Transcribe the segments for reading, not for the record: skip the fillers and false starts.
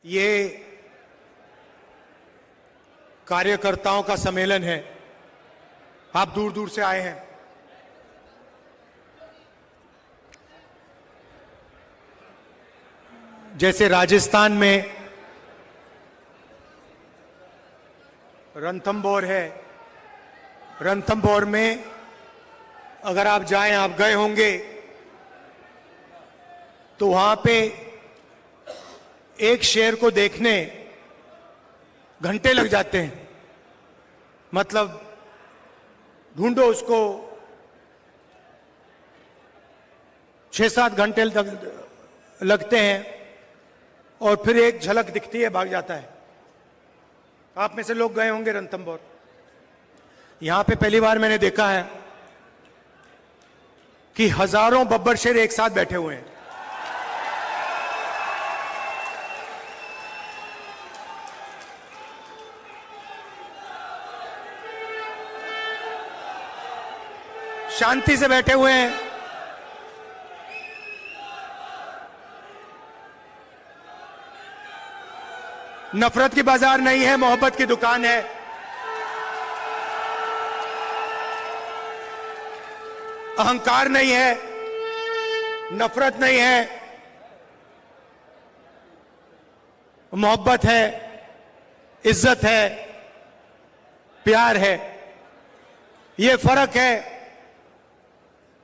ये कार्यकर्ताओं का सम्मेलन है। आप दूर दूर से आए हैं। जैसे राजस्थान में रणथंभौर है, रणथंभौर में अगर आप जाएं, आप गए होंगे, तो वहां पे एक शेर को देखने घंटे लग जाते हैं। मतलब ढूंढो उसको, 6-7 घंटे लगते हैं और फिर एक झलक दिखती है, भाग जाता है। आप में से लोग गए होंगे रणथंभौर। यहां पे पहली बार मैंने देखा है कि हजारों बब्बर शेर एक साथ बैठे हुए हैं। शांति से बैठे हुए हैं। नफरत की बाजार नहीं है, मोहब्बत की दुकान है। अहंकार नहीं है, नफरत नहीं है, मोहब्बत है, इज्जत है, प्यार है। यह फर्क है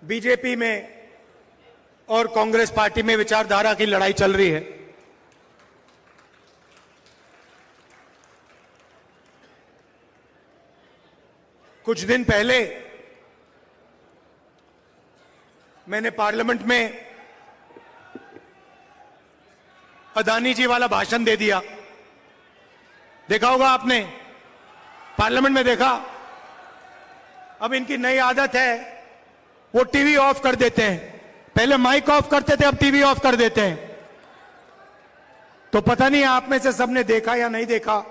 बीजेपी में और कांग्रेस पार्टी में। विचारधारा की लड़ाई चल रही है। कुछ दिन पहले मैंने पार्लियामेंट में अदानी जी वाला भाषण दे दिया। देखा होगा आपने, पार्लियामेंट में देखा। अब इनकी नई आदत है, वो टीवी ऑफ कर देते हैं। पहले माइक ऑफ करते थे, अब टीवी ऑफ कर देते हैं। तो पता नहीं आप में से सबने देखा या नहीं देखा,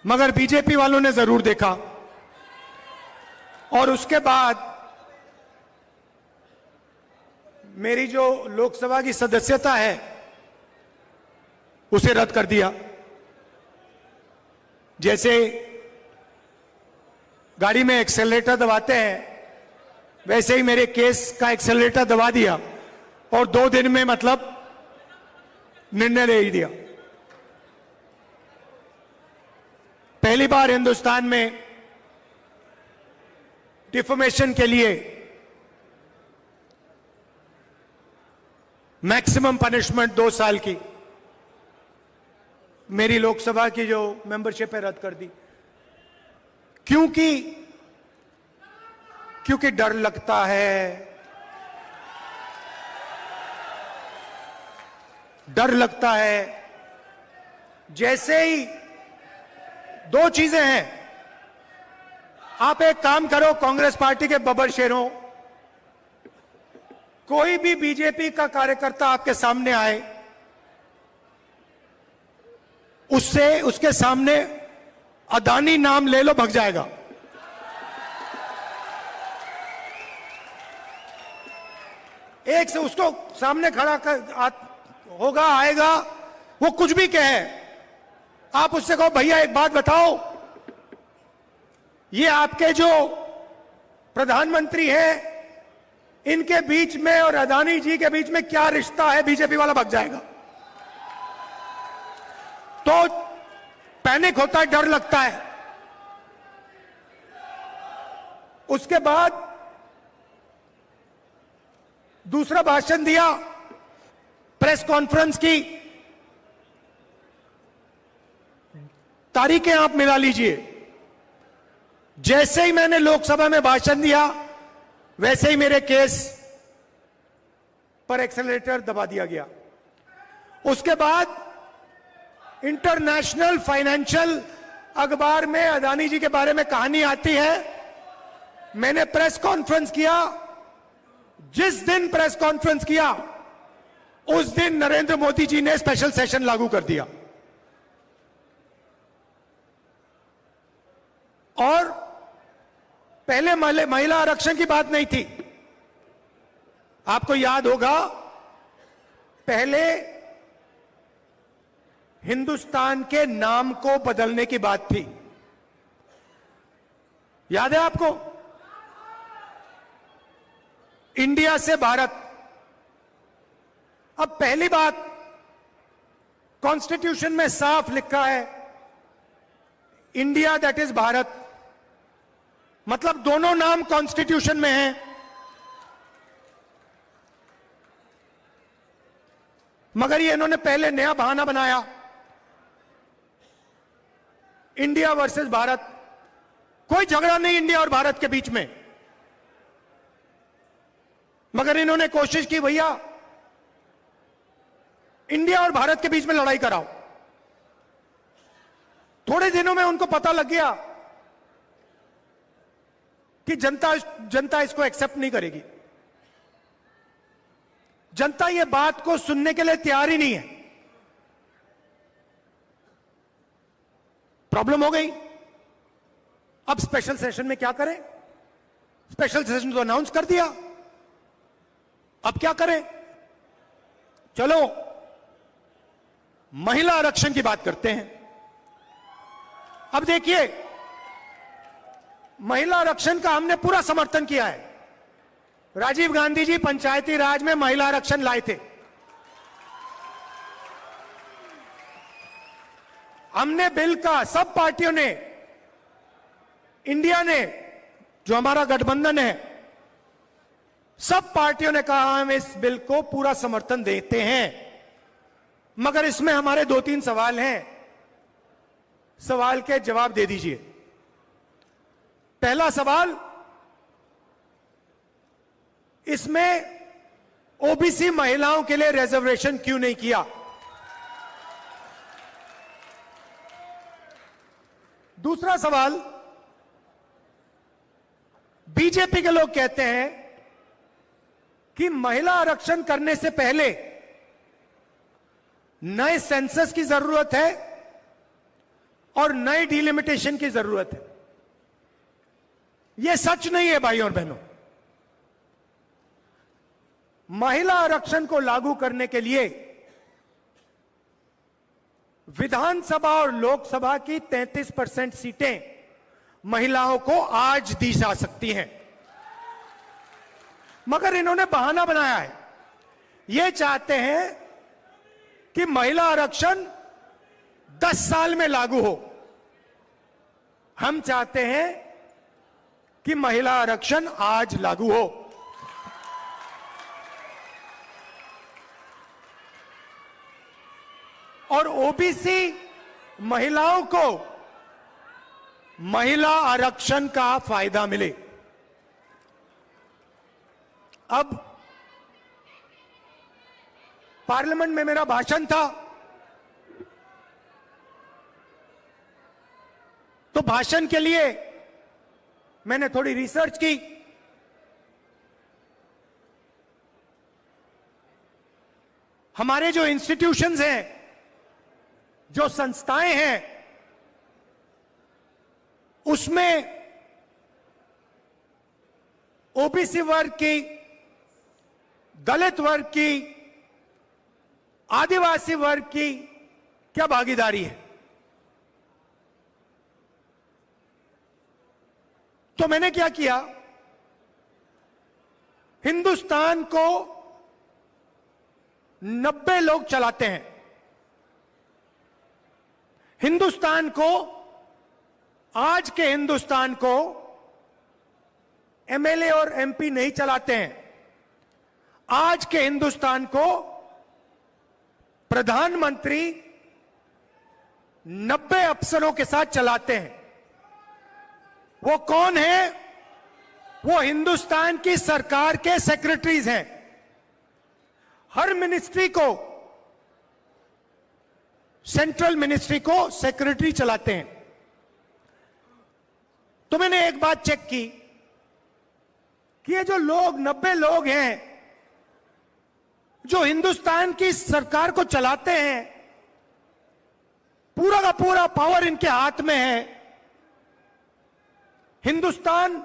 मगर बीजेपी वालों ने जरूर देखा। और उसके बाद मेरी जो लोकसभा की सदस्यता है उसे रद्द कर दिया। जैसे गाड़ी में एक्सेलरेटर दबाते हैं, वैसे ही मेरे केस का एक्सेलरेटर दबा दिया और 2 दिन में मतलब निर्णय ले ही दिया। पहली बार हिंदुस्तान में डिफॉर्मेशन के लिए मैक्सिमम पनिशमेंट 2 साल की मेरी लोकसभा की जो मेंबरशिप है रद्द कर दी। क्योंकि डर लगता है। डर लगता है। जैसे ही 2 चीजें हैं। आप एक काम करो, कांग्रेस पार्टी के बब्बर शेरों, कोई भी बीजेपी का कार्यकर्ता आपके सामने आए, उसके सामने अदानी नाम ले लो, भग जाएगा। एक से उसको सामने खड़ा होगा, आएगा, वो कुछ भी कहे, आप उससे कहो भैया एक बात बताओ, ये आपके जो प्रधानमंत्री हैं, इनके बीच में और अदानी जी के बीच में क्या रिश्ता है? बीजेपी वाला भग जाएगा। तो पैनिक होता है, डर लगता है। उसके बाद दूसरा भाषण दिया, प्रेस कॉन्फ्रेंस की तारीखें आप मिला लीजिए। जैसे ही मैंने लोकसभा में भाषण दिया, वैसे ही मेरे केस पर एक्सेलरेटर दबा दिया गया। उसके बाद इंटरनेशनल फाइनेंशियल अखबार में अदानी जी के बारे में कहानी आती है। मैंने प्रेस कॉन्फ्रेंस किया। जिस दिन प्रेस कॉन्फ्रेंस किया, उस दिन नरेंद्र मोदी जी ने स्पेशल सेशन लागू कर दिया। और पहले महिला आरक्षण की बात नहीं थी। आपको याद होगा, पहले हिंदुस्तान के नाम को बदलने की बात थी। याद है आपको? इंडिया से भारत। अब पहली बात, कॉन्स्टिट्यूशन में साफ लिखा है इंडिया दैट इज भारत, मतलब दोनों नाम कॉन्स्टिट्यूशन में हैं। मगर ये इन्होंने पहले नया बहाना बनाया, इंडिया वर्सेस भारत। कोई झगड़ा नहीं इंडिया और भारत के बीच में, मगर इन्होंने कोशिश की भैया इंडिया और भारत के बीच में लड़ाई कराओ। थोड़े दिनों में उनको पता लग गया कि जनता इसको एक्सेप्ट नहीं करेगी। जनता ये बात को सुनने के लिए तैयार ही नहीं है। प्रॉब्लम हो गई। अब स्पेशल सेशन में क्या करें? स्पेशल सेशन तो अनाउंस कर दिया, अब क्या करें? चलो महिला आरक्षण की बात करते हैं। अब देखिए, महिला आरक्षण का हमने पूरा समर्थन किया है। राजीव गांधी जी पंचायती राज में महिला आरक्षण लाए थे। हमने बिल का, सब पार्टियों ने, इंडिया ने, जो हमारा गठबंधन है, सब पार्टियों ने कहा हम इस बिल को पूरा समर्थन देते हैं। मगर इसमें हमारे 2-3 सवाल हैं, सवाल के जवाब दे दीजिए। पहला सवाल, इसमें ओबीसी महिलाओं के लिए रिजर्वेशन क्यों नहीं किया? दूसरा सवाल, बीजेपी के लोग कहते हैं कि महिला आरक्षण करने से पहले नए सेंसस की जरूरत है और नए डिलिमिटेशन की जरूरत है। यह सच नहीं है भाइयों और बहनों। महिला आरक्षण को लागू करने के लिए विधानसभा और लोकसभा की 33% सीटें महिलाओं को आज दी जा सकती हैं। मगर इन्होंने बहाना बनाया है। ये चाहते हैं कि महिला आरक्षण 10 साल में लागू हो। हम चाहते हैं कि महिला आरक्षण आज लागू हो। और ओबीसी महिलाओं को महिला आरक्षण का फायदा मिले। अब पार्लियामेंट में मेरा भाषण था, तो भाषण के लिए मैंने थोड़ी रिसर्च की। हमारे जो इंस्टीट्यूशंस हैं, जो संस्थाएं हैं, उसमें ओबीसी वर्ग की, दलित वर्ग की, आदिवासी वर्ग की क्या भागीदारी है? तो मैंने क्या किया, हिंदुस्तान को 90 लोग चलाते हैं। हिंदुस्तान को, आज के हिंदुस्तान को एमएलए और एमपी नहीं चलाते हैं। आज के हिंदुस्तान को प्रधानमंत्री 90 अफसरों के साथ चलाते हैं। वो कौन है? वो हिंदुस्तान की सरकार के सेक्रेटरीज हैं। हर मिनिस्ट्री को, सेंट्रल मिनिस्ट्री को सेक्रेटरी चलाते हैं। तो मैंने एक बात चेक की कि ये जो लोग, 90 लोग हैं जो हिंदुस्तान की सरकार को चलाते हैं, पूरा का पूरा पावर इनके हाथ में है। हिंदुस्तान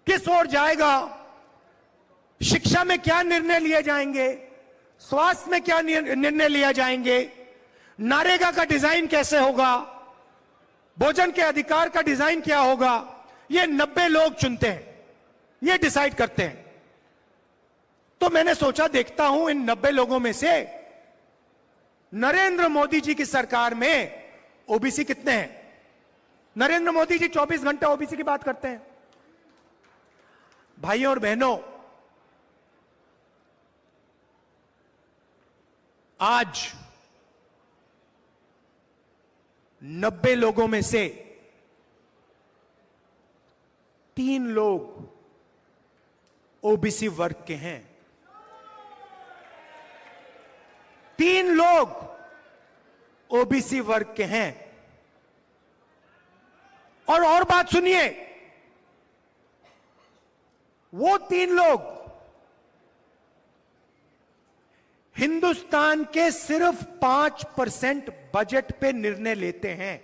किस ओर जाएगा, शिक्षा में क्या निर्णय लिए जाएंगे, स्वास्थ्य में क्या निर्णय लिया जाएंगे, नरेगा का डिजाइन कैसे होगा, भोजन के अधिकार का डिजाइन क्या होगा, ये 90 लोग चुनते हैं, ये डिसाइड करते हैं। तो मैंने सोचा देखता हूं इन 90 लोगों में से नरेंद्र मोदी जी की सरकार में ओबीसी कितने हैं। नरेंद्र मोदी जी 24 घंटे ओबीसी की बात करते हैं। भाइयों और बहनों, आज 90 लोगों में से 3 लोग ओबीसी वर्ग के हैं। 3 लोग ओबीसी वर्ग के हैं। और बात सुनिए, वो 3 लोग हिंदुस्तान के सिर्फ 5% बजट पे निर्णय लेते हैं।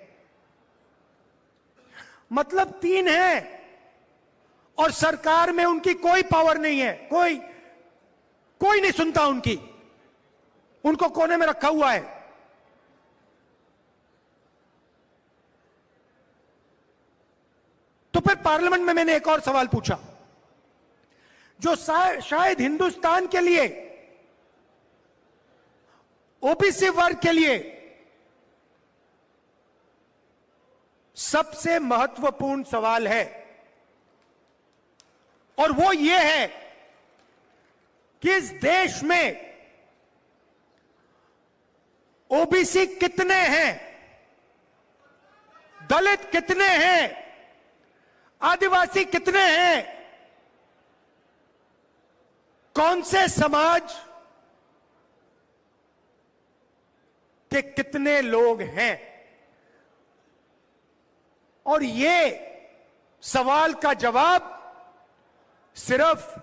मतलब 3 हैं और सरकार में उनकी कोई पावर नहीं है, कोई नहीं सुनता उनकी, उनको कोने में रखा हुआ है। तो फिर पार्लियामेंट में मैंने एक और सवाल पूछा जो शायद हिंदुस्तान के लिए, ओबीसी वर्ग के लिए सबसे महत्वपूर्ण सवाल है, और वो ये है कि इस देश में ओबीसी कितने हैं, दलित कितने हैं, आदिवासी कितने हैं, कौन से समाज के कितने लोग हैं। और ये सवाल का जवाब सिर्फ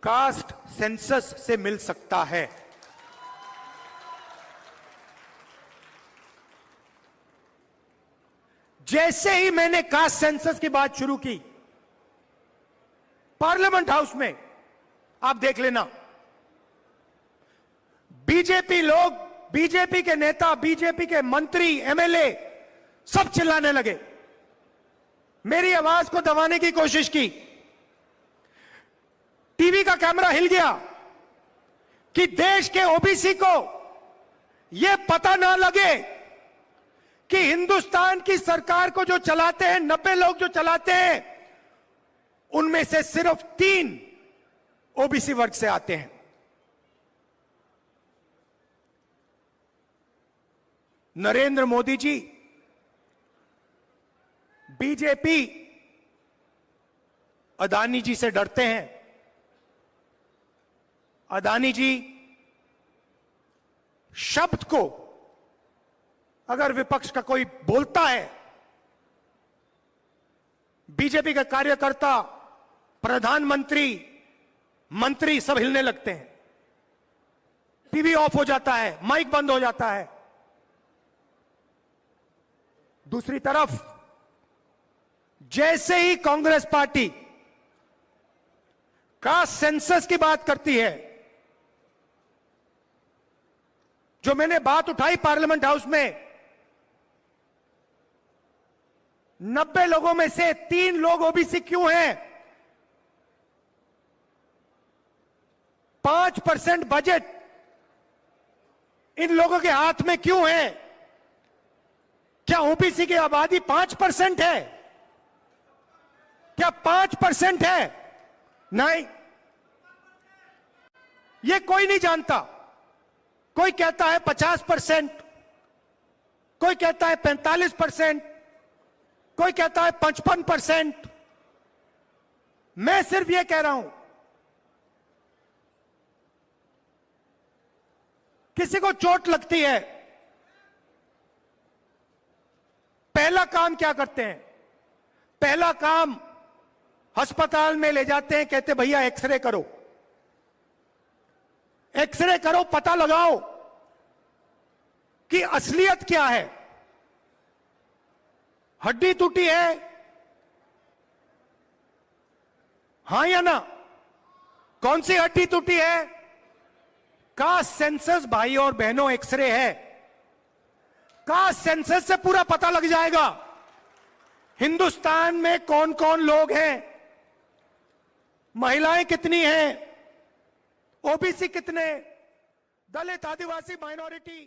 कास्ट सेंसस से मिल सकता है। जैसे ही मैंने कास्ट सेंसस की बात शुरू की पार्लियामेंट हाउस में, आप देख लेना, बीजेपी लोग, बीजेपी के नेता, बीजेपी के मंत्री, एमएलए सब चिल्लाने लगे, मेरी आवाज को दबाने की कोशिश की। टीवी का कैमरा हिल गया कि देश के ओबीसी को यह पता ना लगे कि हिंदुस्तान की सरकार को जो चलाते हैं, 90 लोग जो चलाते हैं, उनमें से सिर्फ 3 ओबीसी वर्ग से आते हैं। नरेंद्र मोदी जी, बीजेपी अदानी जी से डरते हैं। अदानी जी शब्द को अगर विपक्ष का कोई बोलता है, बीजेपी का कार्यकर्ता, प्रधानमंत्री, मंत्री सब हिलने लगते हैं, टीवी ऑफ हो जाता है, माइक बंद हो जाता है। दूसरी तरफ जैसे ही कांग्रेस पार्टी कास्ट सेंसस की बात करती है, जो मैंने बात उठाई पार्लियामेंट हाउस में, 90 लोगों में से 3 लोग ओबीसी क्यों हैं, 5% बजट इन लोगों के हाथ में क्यों है? क्या ओबीसी की आबादी 5% है? क्या 5% है? नहीं, ये कोई नहीं जानता। कोई कहता है 50%, कोई कहता है 45%, कोई कहता है 55%। मैं सिर्फ ये कह रहा हूं, किसी को चोट लगती है, पहला काम क्या करते हैं? पहला काम अस्पताल में ले जाते हैं, कहते भैया एक्सरे करो, एक्सरे करो, पता लगाओ कि असलियत क्या है। हड्डी टूटी है, हां या ना? कौन सी हड्डी टूटी है? कास्ट सेंसस भाई और बहनों एक्सरे है। कास्ट सेंसस से पूरा पता लग जाएगा हिंदुस्तान में कौन कौन लोग हैं, महिलाएं कितनी हैं, ओबीसी कितने, दलित आदिवासी माइनॉरिटी।